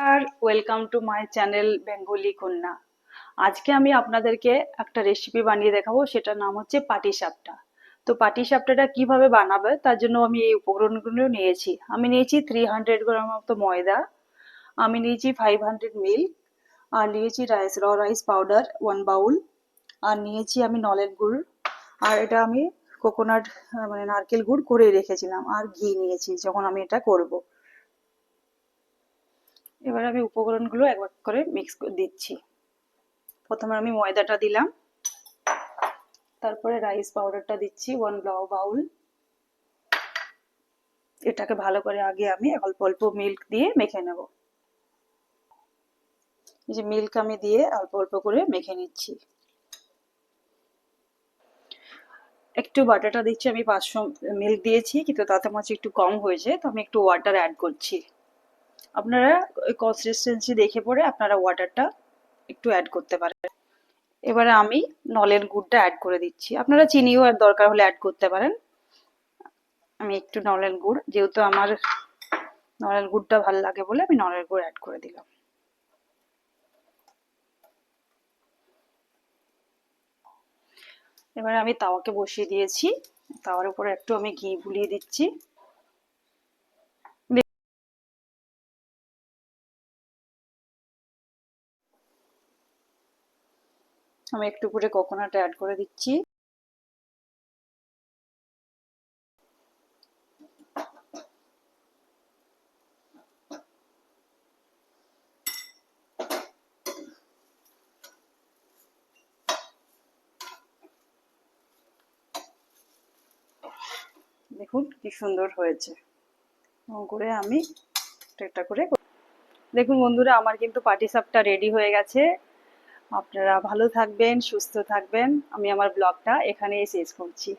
R welcome to my channel Bengali কন্যা। আজকে আমি আপনাদেরকে একটা রেসিপি বানিয়ে দেখাবো, সেটার নাম হচ্ছে পাটিসাপটা। তো পাটিসাপটাটা কিভাবে বানাবে তার জন্য আমি এই উপকরণগুলো নিয়েছি। আমি নিয়েছি 300 গ্রাম মতো ময়দা, আমি নিয়েছি 500 মিল্ক, আর নিয়েছি রাইস পাউডার 1 বাউল, আর নিয়েছি আমি নলেন গুড়, আর এটা আমি কোকোনাট মানে নারকেল গুড় করে রেখেছিলাম, আর ঘি নিয়েছি যখন আমি এটা করব। এবার আমি উপকরণগুলো একবার করে মিক্স করে দিচ্ছি। প্রথমে আমি ময়দাটা দিলাম, তারপরে রাইস পাউডারটা দিচ্ছি 1 বাউল। এটাকে ভালো করে আগে আমি অল্প অল্প মিল্ক দিয়ে মেখে নেব। এই যে মিল্ক আমি দিয়ে অল্প অল্প করে মেখে নিচ্ছি। একটু বাটারটা দিচ্ছি, আমি 500 মিল্ক দিয়েছি কিন্তু তাতে মাঝে একটু কম হয়েছে, তো আমি একটু ওয়াটার অ্যাড করছি। আপনারা ওই কনসিস্টেন্সি দেখে পরে আপনারা ওয়াটারটা একটু অ্যাড করতে পারেন। এবারে আমি নলেন গুড়টা অ্যাড করে দিচ্ছি, আপনারা চিনিও আর দরকার হলে অ্যাড করতে পারেন। আমি একটু নলেন গুড়, যেহেতু আমার নলেন গুড়টা ভালো লাগে বলে আমি নলেন গুড় অ্যাড করে দিলাম। এবারে আমি তাওয়াকে বসিয়ে দিয়েছি, তাওয়ার উপরে একটু আমি ঘি বুলিয়ে দিচ্ছি। আমি একটু করে কোকোনাট অ্যাড করে দিচ্ছি। দেখুন কি সুন্দর হয়েছে। করে আমি একটা করে দেখুন বন্ধুরা, আমার কিন্তু পাটিসাপটা রেডি হয়ে গেছে। আপনারা ভালো থাকবেন, সুস্থ থাকবেন। আমি আমার ব্লগটা এখানেই শেষ করছি।